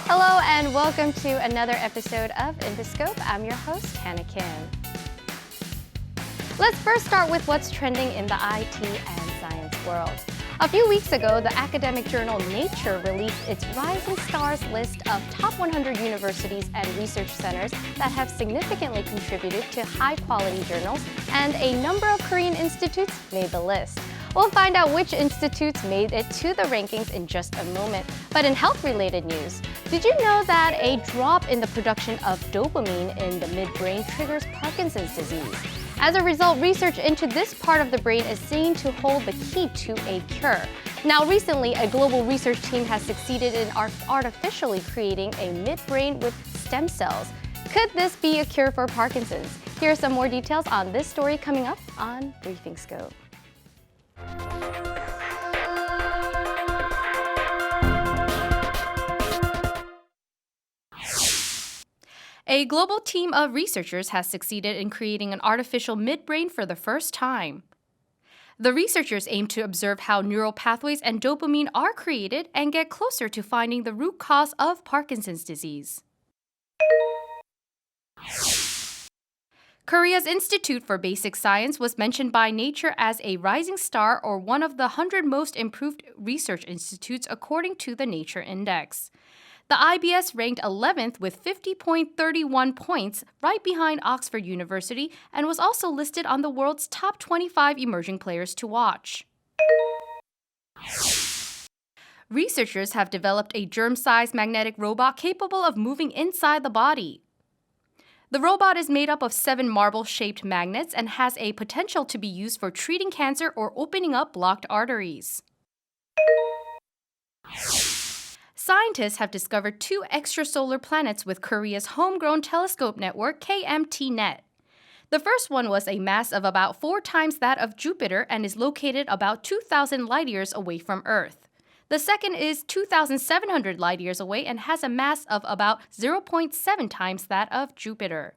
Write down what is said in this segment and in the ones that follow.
Hello and welcome to another episode of InfoScope. I'm your host, Hannah Kim. Let's first start with what's trending in the IT and science world. A few weeks ago, the academic journal Nature released its Rising Stars list of top 100 universities and research centers that have significantly contributed to high-quality journals, and a number of Korean institutes made the list. We'll find out which institutes made it to the rankings in just a moment. But in health-related news, did you know that a drop in the production of dopamine in the midbrain triggers Parkinson's disease? As a result, research into this part of the brain is seen to hold the key to a cure. Now, recently, a global research team has succeeded in artificially creating a midbrain with stem cells. Could this be a cure for Parkinson's? Here are some more details on this story coming up on Briefing Scope. A global team of researchers has succeeded in creating an artificial midbrain for the first time. The researchers aim to observe how neural pathways and dopamine are created and get closer to finding the root cause of Parkinson's disease. Korea's Institute for Basic Science was mentioned by Nature as a rising star or one of the 100 most improved research institutes according to the Nature Index. The IBS ranked 11th with 50.31 points, right behind Oxford University, and was also listed on the world's top 25 emerging players to watch. Researchers have developed a germ-sized magnetic robot capable of moving inside the body. The robot is made up of 7 marble-shaped magnets and has a potential to be used for treating cancer or opening up blocked arteries. Scientists have discovered 2 extrasolar planets with Korea's Homegrown telescope network, KMT-net. The first one was a mass of about 4 times that of Jupiter and is located about 2,000 light-years away from Earth. The second is 2,700 light-years away and has a mass of about 0.7 times that of Jupiter.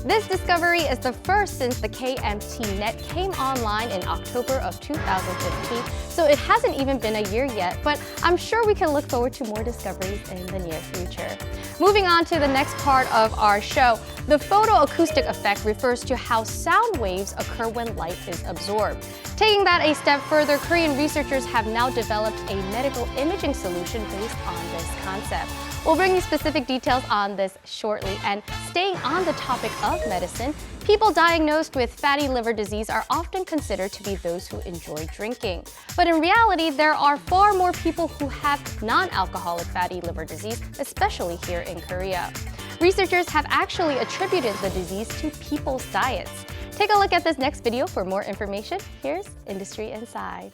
This discovery is the first since the KMT-net came online in October of 2015, so it hasn't even been a year yet, but I'm sure we can look forward to more discoveries in the near future. Moving on to the next part of our show, the photoacoustic effect refers to how sound waves occur when light is absorbed. Taking that a step further, Korean researchers have now developed a medical imaging solution based on this concept. We'll bring you specific details on this shortly. And staying on the topic of medicine, people diagnosed with fatty liver disease are often considered to be those who enjoy drinking. But in reality, there are far more people who have non-alcoholic fatty liver disease, especially here in Korea. Researchers have actually attributed the disease to people's diets. Take a look at this next video for more information. Here's Industry Inside.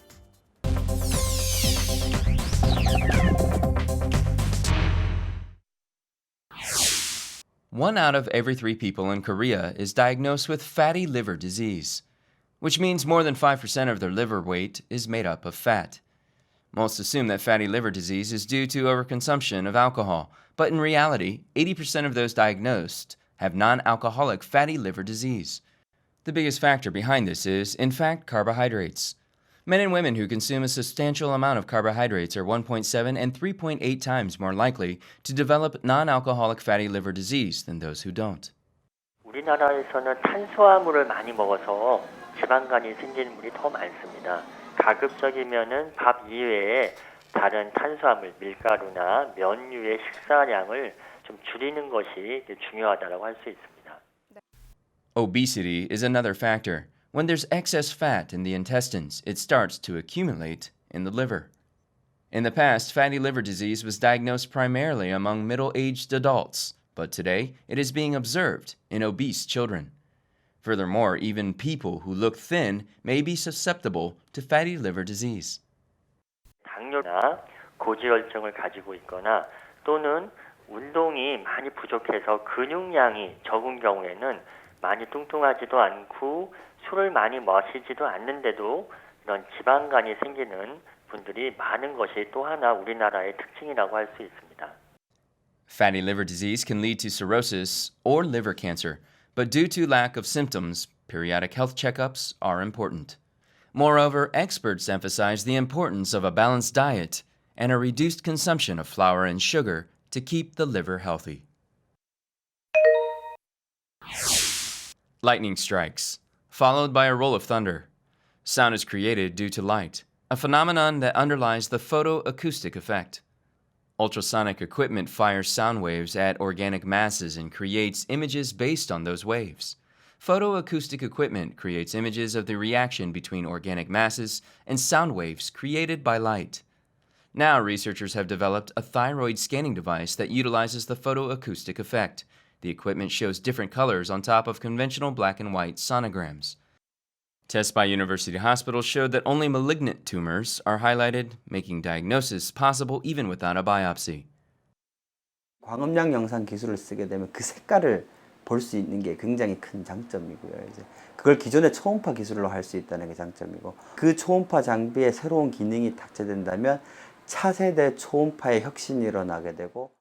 One out of every 3 people in Korea is diagnosed with fatty liver disease, which means more than 5% of their liver weight is made up of fat. Most assume that fatty liver disease is due to overconsumption of alcohol, but in reality, 80% of those diagnosed have non-alcoholic fatty liver disease. The biggest factor behind this is, in fact, carbohydrates. Men and women who consume a substantial amount of carbohydrates are 1.7 and 3.8 times more likely to develop non-alcoholic fatty liver disease than those who don't. 우리나라에서는 탄수화물을 많이 먹어서 지방간이 생기는 분이 더 많습니다. 가급적이면은 밥 이외에 다른 탄수화물, 밀가루나 면류의 식사량을 좀 줄이는 것이 중요하다고 할 수 있습니다. Obesity is another factor. When there's excess fat in the intestines, it starts to accumulate in the liver. In the past, fatty liver disease was diagnosed primarily among middle-aged adults, but today it is being observed in obese children. Furthermore, even people who look thin may be susceptible to fatty liver disease. 당뇨나 고지혈증을 가지고 있거나 또는 운동이 많이 부족해서 근육량이 적은 경우에는 많이 뚱뚱하지도 않고 술을 많이 마시지도 않는데도 이런 지방간이 생기는 분들이 많은 것이 또 하나 우리나라의 특징이라고 할 수 있습니다. Fatty liver disease can lead to cirrhosis or liver cancer, but due to lack of symptoms, periodic health checkups are important. Moreover, experts emphasize the importance of a balanced diet and a reduced consumption of flour and sugar to keep the liver healthy. Lightning strikes, followed by a roll of thunder. Sound is created due to light, a phenomenon that underlies the photoacoustic effect. Ultrasonic equipment fires sound waves at organic masses and creates images based on those waves. Photoacoustic equipment creates images of the reaction between organic masses and sound waves created by light. Now, researchers have developed a thyroid scanning device that utilizes the photoacoustic effect. The equipment shows different colors on top of conventional black and white sonograms. Tests by university hospitals showed that only malignant tumors are highlighted, making diagnosis possible even without a biopsy. 광음향 영상 기술을 쓰게 되면 그 색깔을 볼 수 있는 게 굉장히 큰 장점이고요. 이제 그걸 기존의 초음파 기술로 할 수 있다는 게 장점이고, 그 초음파 장비에 새로운 기능이 탑재된다면 차세대 초음파의 혁신이 일어나게 되고.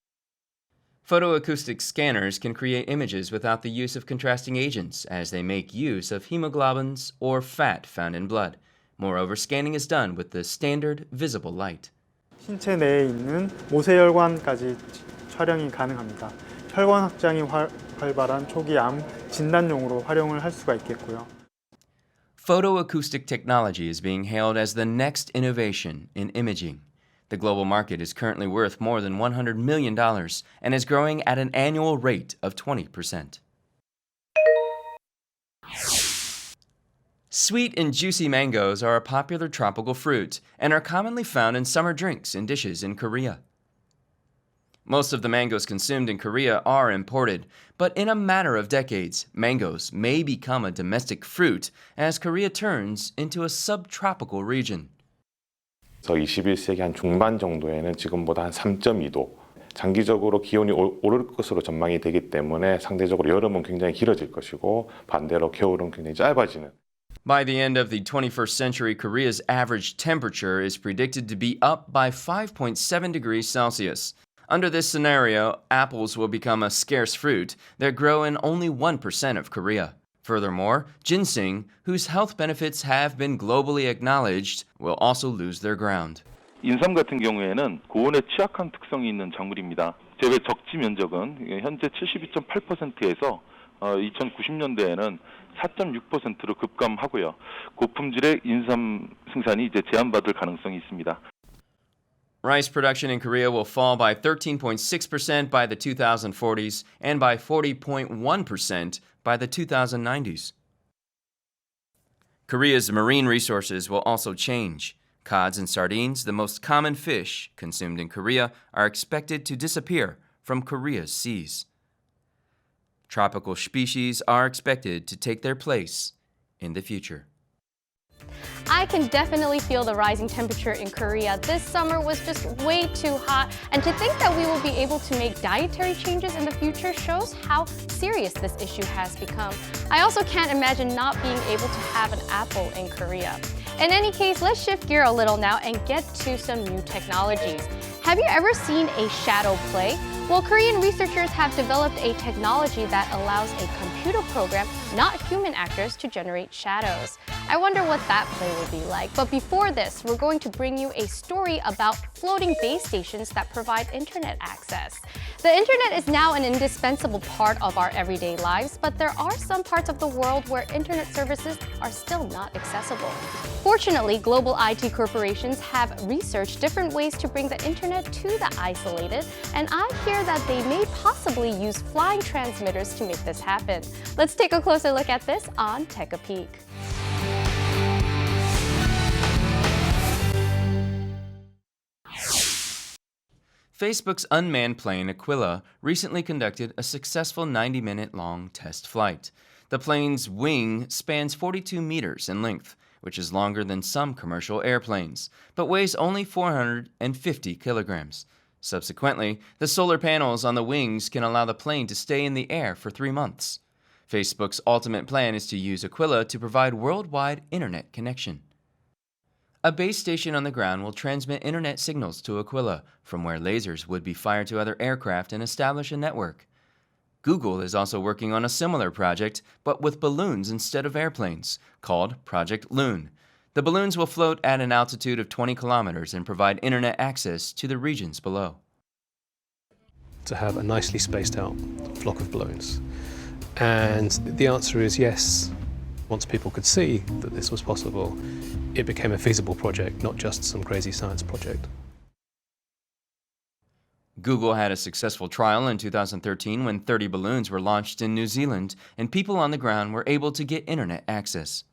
Photoacoustic scanners can create images without the use of contrasting agents, as they make use of hemoglobins or fat found in blood. Moreover, scanning is done with the standard visible light. 신체 내에 있는 모세혈관까지 촬영이 가능합니다. 혈관 확장이 활발한 초기 암 진단용으로 활용을 할 수가 있겠고요. Photoacoustic technology is being hailed as the next innovation in imaging. The global market is currently worth more than $100 million and is growing at an annual rate of 20%. Sweet and juicy mangoes are a popular tropical fruit and are commonly found in summer drinks and dishes in Korea. Most of the mangoes consumed in Korea are imported, but in a matter of decades, mangoes may become a domestic fruit as Korea turns into a subtropical region. 21세기 한 중반 정도에는 지금보다 한 3.2도 장기적으로 기온이 오를 것으로 전망이 되기 때문에 상대적으로 여름은 굉장히 길어질 것이고 반대로 겨울은 굉장히 짧아지는. By the end of the 21st century, Korea's average temperature is predicted to be up by 5.7 degrees Celsius. Under this scenario, apples will become a scarce fruit that grow in only 1% of Korea. Furthermore, ginseng, whose health benefits have been globally acknowledged, will also lose their ground. 인삼 같은 경우에는 고온에 취약한 특성이 있는 작물입니다. 재배 적지 면적은 현재 72.8%에서 2090년대에는 4.6%로 급감하고요. 고품질의 인삼 생산이 이제 제한받을 가능성이 있습니다. Rice production in Korea will fall by 13.6% by the 2040s and by 40.1% by the 2090s. Korea's marine resources will also change. Cods and sardines, the most common fish consumed in Korea, are expected to disappear from Korea's seas. Tropical species are expected to take their place in the future. I can definitely feel the rising temperature in Korea. This summer was just way too hot, and to think that we will be able to make dietary changes in the future shows how serious this issue has become. I also can't imagine not being able to have an apple in Korea. In any case, let's shift gear a little now and get to some new technologies. Have you ever seen a shadow play? Well, Korean researchers have developed a technology that allows a computer program, not human actors, to generate shadows. I wonder what that play will be like. But before this, we're going to bring you a story about floating base stations that provide internet access. The internet is now an indispensable part of our everyday lives, but there are some parts of the world where internet services are still not accessible. Fortunately, global IT corporations have researched different ways to bring the internet to the isolated, and I hear that they may possibly use flying transmitters to make this happen. Let's take a closer look at this on Take a Peek. Facebook's unmanned plane Aquila recently conducted a successful 90-minute-long test flight. The plane's wing spans 42 meters in length, which is longer than some commercial airplanes, but weighs only 450 kilograms. Subsequently, the solar panels on the wings can allow the plane to stay in the air for 3 months. Facebook's ultimate plan is to use Aquila to provide worldwide internet connection. A base station on the ground will transmit internet signals to Aquila, from where lasers would be fired to other aircraft and establish a network. Google is also working on a similar project, but with balloons instead of airplanes, called Project Loon. The balloons will float at an altitude of 20 kilometers and provide internet access to the regions below. To have a nicely spaced out flock of balloons. And the answer is yes. Once people could see that this was possible, it became a feasible project, not just some crazy science project. Google had a successful trial in 2013 when 30 balloons were launched in New Zealand and people on the ground were able to get internet access.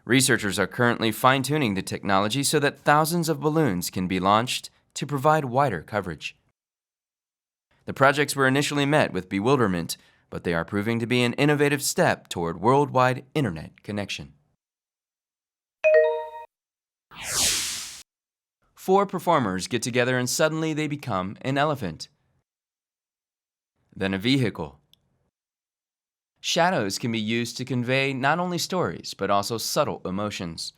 Researchers are currently fine-tuning the technology so that thousands of balloons can be launched to provide wider coverage. The projects were initially met with bewilderment, but they are proving to be an innovative step toward worldwide internet connection. 4 performers get together and suddenly they become an elephant. Then a vehicle. Shadows can be used to convey not only stories, but also subtle emotions.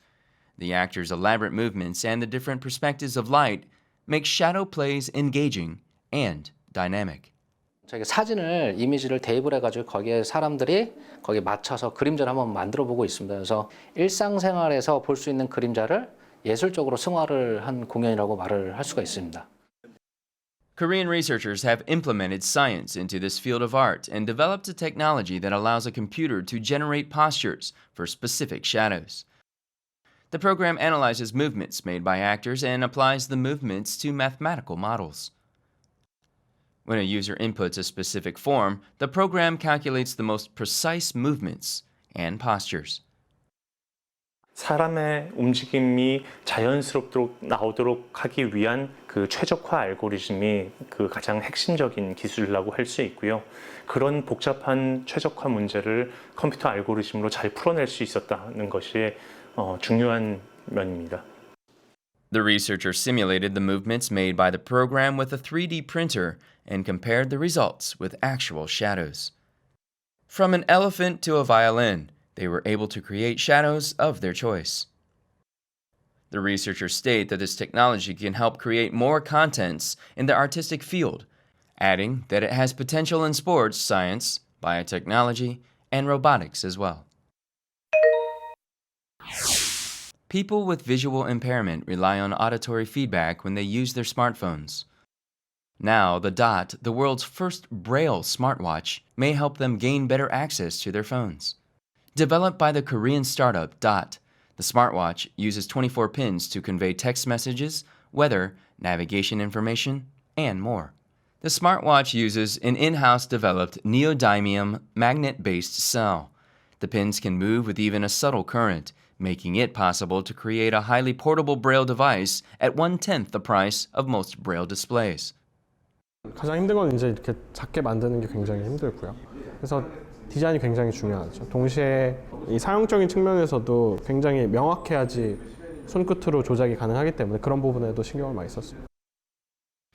The actors' elaborate movements and the different perspectives of light make shadow plays engaging and dynamic. 저희가 사진을 이미지를 대입을 해가지고 거기에 사람들이 거기에 맞춰서 그림자를 한번 만들어 보고 있습니다. 그래서 일상생활에서 볼 수 있는 그림자를 예술적으로 승화를 한 공연이라고 말을 할 수가 있습니다. Korean researchers have implemented science into this field of art and developed a technology that allows a computer to generate postures for specific shadows. The program analyzes movements made by actors and applies the movements to mathematical models. When a user inputs a specific form, the program calculates the most precise movements and postures. 사람의 움직임이 자연스럽도록 나오도록 하기 위한 그 최적화 알고리즘이 그 가장 핵심적인 기술이라고 할 수 있고요. 그런 복잡한 최적화 문제를 컴퓨터 알고리즘으로 잘 풀어낼 수 있었다는 것이 중요한 면입니다. The researcher simulated the movements made by the program with a 3D printer and compared the results with actual shadows. From an elephant to a violin, they were able to create shadows of their choice. The researchers state that this technology can help create more contents in the artistic field, adding that it has potential in sports, science, biotechnology, and robotics as well. People with visual impairment rely on auditory feedback when they use their smartphones. Now, the Dot, the world's first Braille Smartwatch, may help them gain better access to their phones. Developed by the Korean startup Dot, the smartwatch uses 24 pins to convey text messages, weather, navigation information, and more. The smartwatch uses an in-house developed neodymium magnet-based cell. The pins can move with even a subtle current, making it possible to create a highly portable Braille device at 1/10 the price of most Braille displays. 가장 힘든 건 이제 이렇게 작게 만드는 게 굉장히 힘들고요. 그래서 디자인이 굉장히 중요하죠. 동시에 이 사용적인 측면에서도 굉장히 명확해야지 손끝으로 조작이 가능하기 때문에 그런 부분에도 신경을 많이 썼습니다.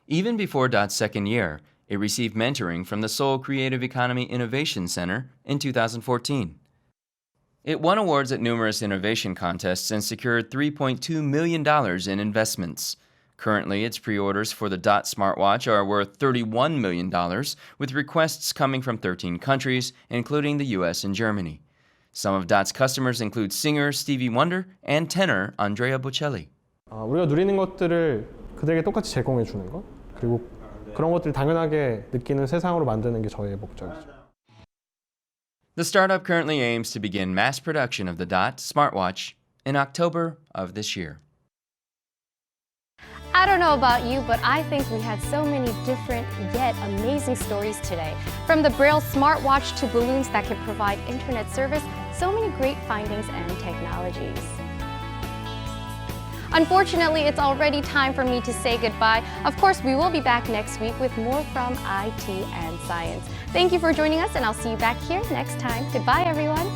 Even before Dot's second year, it received mentoring from the Seoul Creative Economy Innovation Center in 2014. It won awards at numerous innovation contests and secured $3.2 million in investments. Currently, its pre-orders for the Dot smartwatch are worth $31 million, with requests coming from 13 countries, including the US and Germany. Some of Dot's customers include singer Stevie Wonder and tenor Andrea Bocelli. 우리가 누리는 것들을 그들에게 똑같이 제공해 주는 것, 그리고 그런 것들을 당연하게 느끼는 세상으로 만드는 게 저희의 목적이죠. The startup currently aims to begin mass production of the Dot smartwatch in October of this year. I don't know about you, but I think we had so many different yet amazing stories today. From the Braille Smartwatch to balloons that can provide internet service, so many great findings and technologies. Unfortunately, it's already time for me to say goodbye. Of course, we will be back next week with more from IT and science. Thank you for joining us, and I'll see you back here next time. Goodbye, everyone.